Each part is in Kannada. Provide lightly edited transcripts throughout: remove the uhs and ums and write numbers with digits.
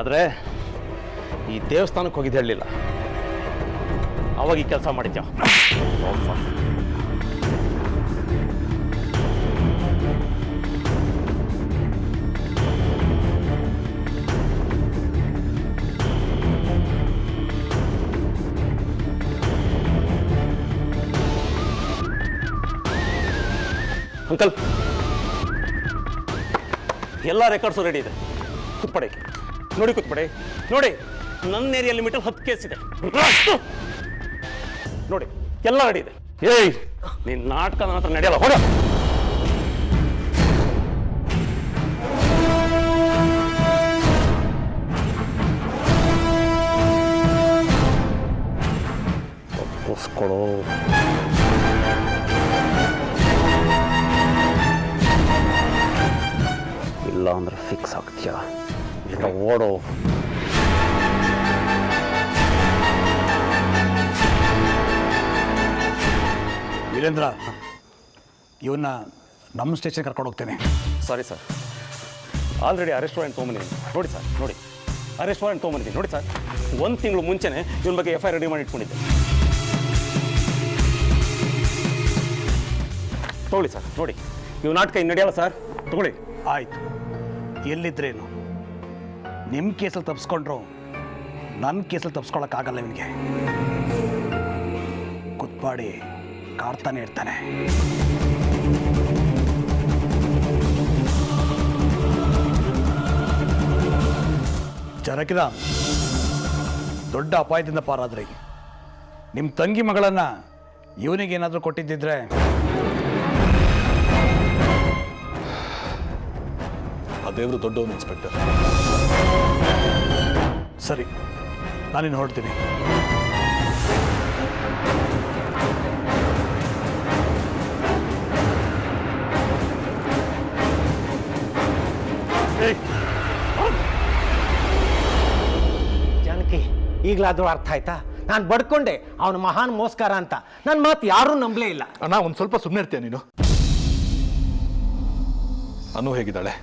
ಆದರೆ ಈ ದೇವಸ್ಥಾನಕ್ಕೆ ಹೋಗಿದ್ದು ಹೇಳಲಿಲ್ಲ. ಅವಾಗ ಈ ಕೆಲಸ ಮಾಡಿದ್ಯಾ? ಅಂಕಲ್, ಎಲ್ಲ ರೆಕಾರ್ಡ್ಸು ರೆಡಿ ಇದೆ. ಕೂತ್ಪಡೆ ನೋಡಿ, ಕೂತ್ಪಡೆ ನೋಡಿ. ನನ್ನ ಏರಿಯಾ ಲಿಮಿಟಲ್ಲಿ 10 ಕೇಸ್ ಇದೆ ನೋಡಿ, ಎಲ್ಲ ರೆಡಿ ಇದೆ. ಏಯ್, ನೀನ್ ನಾಟಕ ನನ್ನ ಹತ್ರ ನಡೆಯಲ್ಲ, ಹೊಡ. ಒಪ್ಪಿಸ್ಕೊಡು. ಇಲ್ಲ ಅಂದ್ರೆ ಫಿಕ್ಸ್ ಆಗ್ತೀಯಾ? ಇಲ್ಲ ಓಡೋ. ವೀರೇಂದ್ರ, ಇವನ್ನ ನಮ್ಮ ಸ್ಟೇಷನ್ ಕರ್ಕೊಂಡು ಹೋಗ್ತೇನೆ. Sorry sir, already arrest warrant ತೊಗೊಂಬಂದಿದ್ದೀನಿ ನೋಡಿ ಸರ್. ನೋಡಿ, ಅರೆಸ್ಟ್ ವಾರೆಂಟ್ ತೊಗೊಂಬಂದಿದ್ದೀನಿ ನೋಡಿ ಸರ್. 1 ತಿಂಗಳು ಮುಂಚೆನೇ ಇವನ ಬಗ್ಗೆ FIR ರೆಡಿ ಮಾಡಿ ಇಟ್ಕೊಂಡಿದ್ದೆ. ತಗೊಳ್ಳಿ ಸರ್, ನೋಡಿ. ಇವು ನಾಟಕ ಇನ್ನು ನಡೆಯಲ್ಲ ಸರ್, ತಗೊಳ್ಳಿ. ಆಯಿತು, ಎಲ್ಲಿದ್ರೇನು ನಿಮ್ಮ ಕೇಸಲ್ಲಿ ತಪ್ಪಿಸ್ಕೊಂಡ್ರು ನನ್ನ ಕೇಸಲ್ಲಿ ತಪ್ಪಿಸ್ಕೊಳಕ್ಕಾಗಲ್ಲ. ನಿಮಗೆ ಕುತ್ಪಾಡಿ ಕಾಡ್ತಾನೆ ಇರ್ತಾನೆ. ಜನಕಿದ ದೊಡ್ಡ ಅಪಾಯದಿಂದ ಪಾರಾದ್ರಿ. ನಿಮ್ಮ ತಂಗಿ ಮಗಳನ್ನು ಇವನಿಗೇನಾದರೂ ಕೊಟ್ಟಿದ್ದಿದ್ರೆ ಆ ದೇವರು ದೊಡ್ಡವನು ಇನ್ಸ್ಪೆಕ್ಟರ್. ಸರಿ, ನಾನಿನ್ನು ಹೊರಡ್ತೀನಿ. ಜಾನಕಿ, ಈಗಲಾದರೂ ಅರ್ಥ ಆಯ್ತಾ? ನಾನು ಬಡ್ಕೊಂಡೆ ಅವನು ಮಹಾನ್ ಮೋಸ್ಕಾರ ಅಂತ. ನನ್ನ ಮಾತು ಯಾರೂ ನಂಬಲೇ ಇಲ್ಲ. ಅಣ್ಣ, ಒಂದು ಸ್ವಲ್ಪ ಸುಮ್ಮನೆ ಇರ್ತೀಯ ನೀನು? ಅನು ಹೇಗಿದ್ದಾಳೆ?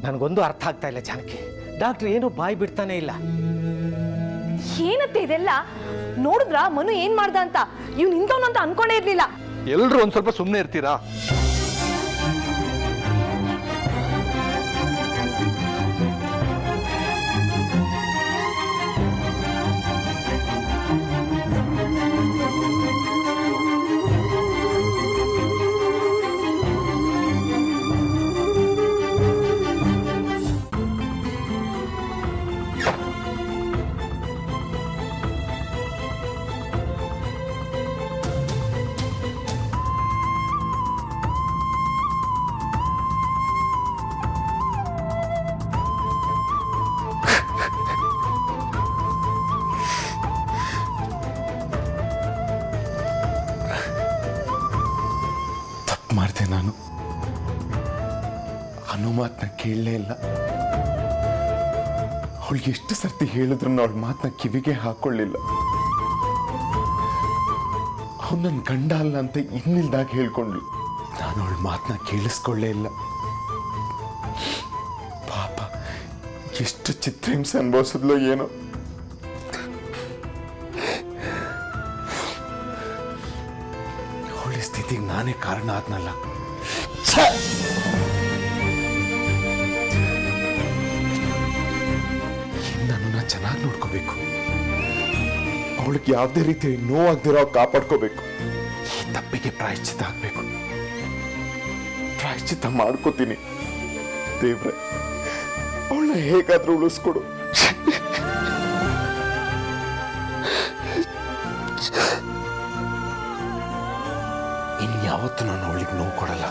ನನಗೊಂದು ಅರ್ಥ ಆಗ್ತಾ ಇಲ್ಲ ಜಾನಕಿ. ಡಾಕ್ಟ್ರ್ ಏನೋ ಬಾಯಿ ಬಿಡ್ತಾನೆ ಇಲ್ಲ. ಏನತ್ತೆ ಇದೆಲ್ಲ? ನೋಡಿದ್ರ ಮನು ಏನ್ ಮಾಡ್ದ ಅಂತ? ಇವ್ನು ನಿಂತವನು ಅಂತ ಅನ್ಕೊಂಡೇ ಇರ್ಲಿಲ್ಲ. ಎಲ್ರು ಒಂದ್ ಸ್ವಲ್ಪ ಸುಮ್ಮನೆ ಇರ್ತೀರಾ? ಮಾಡಿದೆ ನಾನು. ಅನ್ನೋ ಮಾತನ್ನ ಕೇಳಲೇ ಇಲ್ಲ. ಅವಳಿಗೆ ಎಷ್ಟು ಸರ್ತಿ ಹೇಳಿದ್ರು ಅವಳ ಮಾತನ್ನ ಕಿವಿಗೆ ಹಾಕೊಳ್ಳಿಲ್ಲ. ಅವನು ನನ್ನ ಗಂಡ ಅಲ್ಲ ಅಂತ ಇನ್ನಿಲ್ದಾಗ ಹೇಳ್ಕೊಂಡ್ಲು. ನಾನು ಅವಳ ಮಾತನ್ನ ಕೇಳಿಸ್ಕೊಳ್ಳೇ ಇಲ್ಲ. ಪಾಪ, ಎಷ್ಟು ಚಿತ್ರಹಿಂಸೆ ಅನುಭವಿಸಿದ್ಲೋ ಏನೋ. ಅವಳ ಸ್ಥಿತಿಗೆ ನಾನೇ ಕಾರಣ ಆದ್ನಲ್ಲ. ನನ್ನನ್ನ ಚೆನ್ನಾಗಿ ನೋಡ್ಕೋಬೇಕು. ಅವಳಿಗೆ ಯಾವುದೇ ರೀತಿ ನೋವಾಗ್ದಿರೋ ಕಾಪಾಡ್ಕೋಬೇಕು. ಈ ತಪ್ಪಿಗೆ ಪ್ರಾಯಶ್ಚಿತ್ತ ಆಗ್ಬೇಕು. ಪ್ರಾಯಶ್ಚಿತ್ತ ಮಾಡ್ಕೋತೀನಿ. ದೇವ್ರೆ, ಅವಳನ್ನ ಹೇಗಾದ್ರೂ ಉಳಿಸ್ಕೊಡು. ಇನ್ಯಾವತ್ತೂ ನಾನು ಅವಳಿಗೆ ನೋವು ಕೊಡಲ್ಲ.